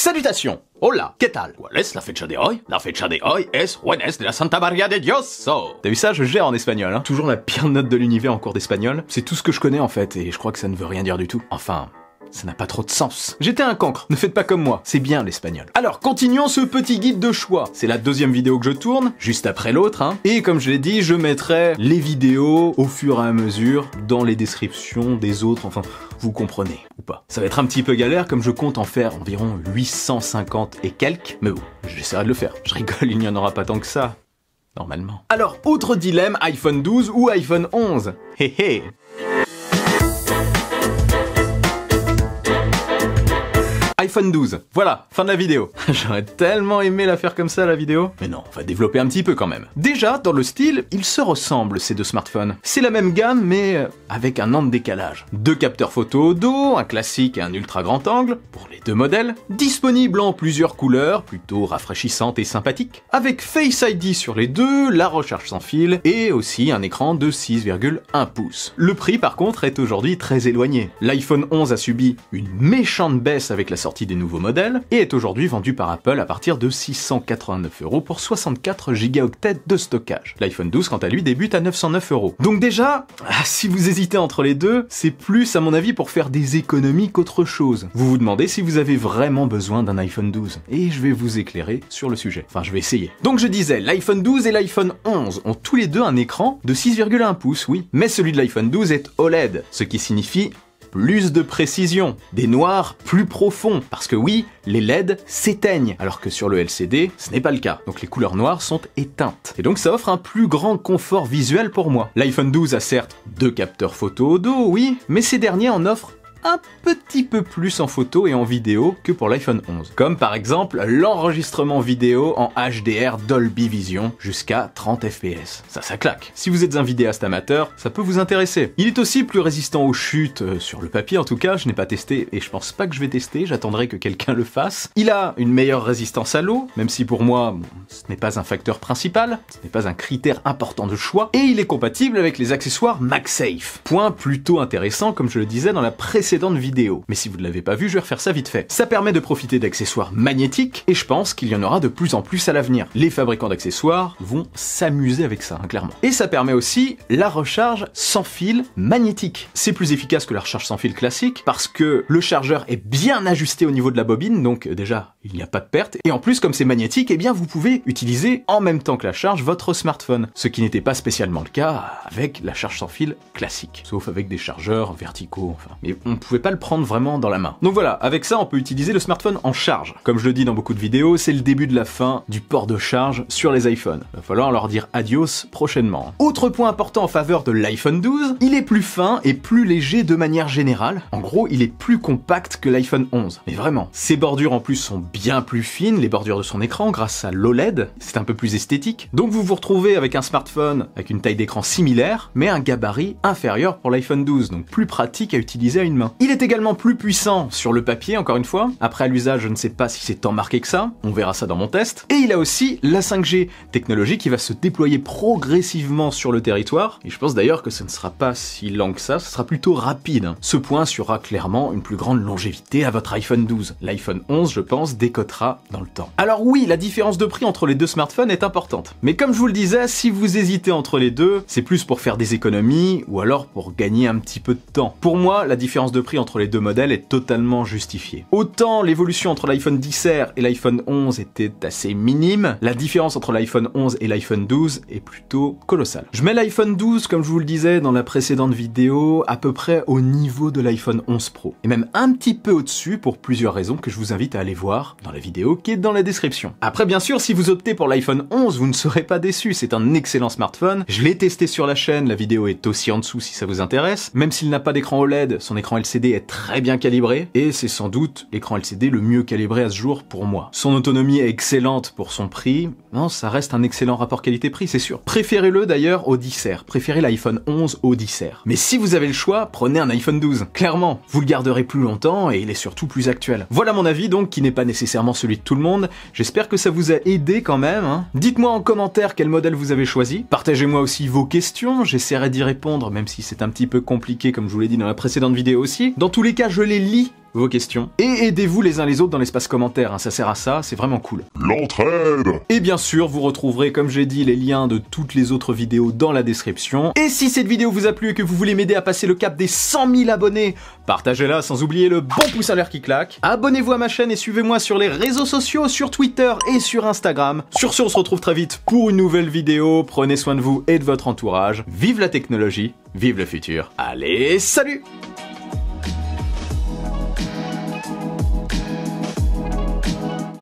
Salutations! Hola, ¿qué tal? ¿Cuál es la fecha de hoy? La fecha de hoy es Jueves de la Santa María de Dios. T'as vu ça? Je gère en espagnol, hein. Toujours la pire note de l'univers en cours d'espagnol. C'est tout ce que je connais en fait, et je crois que ça ne veut rien dire du tout. Enfin... ça n'a pas trop de sens. J'étais un cancre, ne faites pas comme moi, c'est bien l'espagnol. Alors, continuons ce petit guide de choix. C'est la deuxième vidéo que je tourne, juste après l'autre, hein. Et comme je l'ai dit, je mettrai les vidéos au fur et à mesure dans les descriptions des autres, enfin, vous comprenez, ou pas. Ça va être un petit peu galère, comme je compte en faire environ 850 et quelques, mais bon, j'essaierai de le faire. Je rigole, il n'y en aura pas tant que ça, normalement. Alors, autre dilemme, iPhone 12 ou iPhone 11? Hé hé. iPhone 12, voilà, fin de la vidéo. J'aurais tellement aimé la faire comme ça la vidéo. Mais non, on va développer un petit peu quand même. Déjà, dans le style, ils se ressemblent ces deux smartphones. C'est la même gamme, mais avec un an de décalage. Deux capteurs photo dos, un classique et un ultra grand angle, pour les deux modèles. Disponibles en plusieurs couleurs, plutôt rafraîchissantes et sympathiques. Avec Face ID sur les deux, la recharge sans fil, et aussi un écran de 6,1 pouces. Le prix par contre est aujourd'hui très éloigné. L'iPhone 11 a subi une méchante baisse avec la sortie des nouveaux modèles et est aujourd'hui vendu par Apple à partir de 689 € pour 64 Go de stockage. L'iPhone 12 quant à lui débute à 909 €. Donc déjà, si vous hésitez entre les deux, c'est plus à mon avis pour faire des économies qu'autre chose. Vous vous demandez si vous avez vraiment besoin d'un iPhone 12 et je vais vous éclairer sur le sujet. Enfin, je vais essayer. Donc je disais, l'iPhone 12 et l'iPhone 11 ont tous les deux un écran de 6,1 pouces, oui, mais celui de l'iPhone 12 est OLED, ce qui signifie plus de précision, des noirs plus profonds, parce que oui, les LED s'éteignent, alors que sur le LCD, ce n'est pas le cas, donc les couleurs noires sont éteintes. Et donc ça offre un plus grand confort visuel pour moi. L'iPhone 12 a certes deux capteurs photo au dos, oui, mais ces derniers en offrent un petit peu plus en photo et en vidéo que pour l'iPhone 11. Comme par exemple l'enregistrement vidéo en HDR Dolby Vision jusqu'à 30 fps. Ça claque. Si vous êtes un vidéaste amateur, ça peut vous intéresser. Il est aussi plus résistant aux chutes, sur le papier en tout cas, je n'ai pas testé et je pense pas que je vais tester, j'attendrai que quelqu'un le fasse. Il a une meilleure résistance à l'eau, même si pour moi, ce n'est pas un facteur principal, ce n'est pas un critère important de choix, et il est compatible avec les accessoires MagSafe. Point plutôt intéressant comme je le disais dans la précédente vidéo. Mais si vous ne l'avez pas vu, je vais refaire ça vite fait. Ça permet de profiter d'accessoires magnétiques, et je pense qu'il y en aura de plus en plus à l'avenir. Les fabricants d'accessoires vont s'amuser avec ça, hein, clairement. Et ça permet aussi la recharge sans fil magnétique. C'est plus efficace que la recharge sans fil classique, parce que le chargeur est bien ajusté au niveau de la bobine, donc déjà, il n'y a pas de perte. Et en plus, comme c'est magnétique, eh bien vous pouvez utiliser en même temps que la charge votre smartphone. Ce qui n'était pas spécialement le cas avec la charge sans fil classique. Sauf avec des chargeurs verticaux, enfin. Mais on pouvait pas le prendre vraiment dans la main. Donc voilà, avec ça on peut utiliser le smartphone en charge. Comme je le dis dans beaucoup de vidéos, c'est le début de la fin du port de charge sur les iPhones. Il va falloir leur dire adios prochainement. Autre point important en faveur de l'iPhone 12, il est plus fin et plus léger de manière générale. En gros, il est plus compact que l'iPhone 11. Mais vraiment, ses bordures en plus sont bien plus fines, les bordures de son écran, grâce à l'OLED, c'est un peu plus esthétique. Donc vous vous retrouvez avec un smartphone avec une taille d'écran similaire, mais un gabarit inférieur pour l'iPhone 12, donc plus pratique à utiliser à une main. Il est également plus puissant sur le papier, encore une fois. Après, à l'usage, je ne sais pas si c'est tant marqué que ça. On verra ça dans mon test. Et il a aussi la 5G, technologie qui va se déployer progressivement sur le territoire. Et je pense d'ailleurs que ce ne sera pas si lent que ça, ce sera plutôt rapide. Ce point assurera clairement une plus grande longévité à votre iPhone 12. L'iPhone 11, je pense, décotera dans le temps. Alors oui, la différence de prix entre les deux smartphones est importante. Mais comme je vous le disais, si vous hésitez entre les deux, c'est plus pour faire des économies ou alors pour gagner un petit peu de temps. Pour moi, la différence de prix entre les deux modèles est totalement justifiée. Autant l'évolution entre l'iPhone XR et l'iPhone 11 était assez minime, la différence entre l'iPhone 11 et l'iPhone 12 est plutôt colossale. Je mets l'iPhone 12, comme je vous le disais dans la précédente vidéo, à peu près au niveau de l'iPhone 11 Pro, et même un petit peu au-dessus pour plusieurs raisons que je vous invite à aller voir dans la vidéo qui est dans la description. Après, bien sûr, si vous optez pour l'iPhone 11, vous ne serez pas déçus, c'est un excellent smartphone, je l'ai testé sur la chaîne, la vidéo est aussi en dessous si ça vous intéresse, même s'il n'a pas d'écran OLED, son écran LCD est très bien calibré, et c'est sans doute l'écran LCD le mieux calibré à ce jour pour moi. Son autonomie est excellente pour son prix, non, ça reste un excellent rapport qualité-prix, c'est sûr. Préférez-le d'ailleurs au XR, préférez l'iPhone 11 au XR. Mais si vous avez le choix, prenez un iPhone 12, clairement, vous le garderez plus longtemps et il est surtout plus actuel. Voilà mon avis donc, qui n'est pas nécessairement celui de tout le monde, j'espère que ça vous a aidé quand même, hein. Dites-moi en commentaire quel modèle vous avez choisi, partagez-moi aussi vos questions, j'essaierai d'y répondre, même si c'est un petit peu compliqué comme je vous l'ai dit dans la précédente vidéo aussi. aussi. Dans tous les cas, je les lis, vos questions. Et aidez-vous les uns les autres dans l'espace commentaire, hein, ça sert à ça, c'est vraiment cool. L'entraide! Et bien sûr, vous retrouverez, comme j'ai dit, les liens de toutes les autres vidéos dans la description. Et si cette vidéo vous a plu et que vous voulez m'aider à passer le cap des 100 000 abonnés, partagez-la sans oublier le bon pouce en l'air qui claque. Abonnez-vous à ma chaîne et suivez-moi sur les réseaux sociaux, sur Twitter et sur Instagram. Sur ce, on se retrouve très vite pour une nouvelle vidéo. Prenez soin de vous et de votre entourage. Vive la technologie, vive le futur. Allez, salut!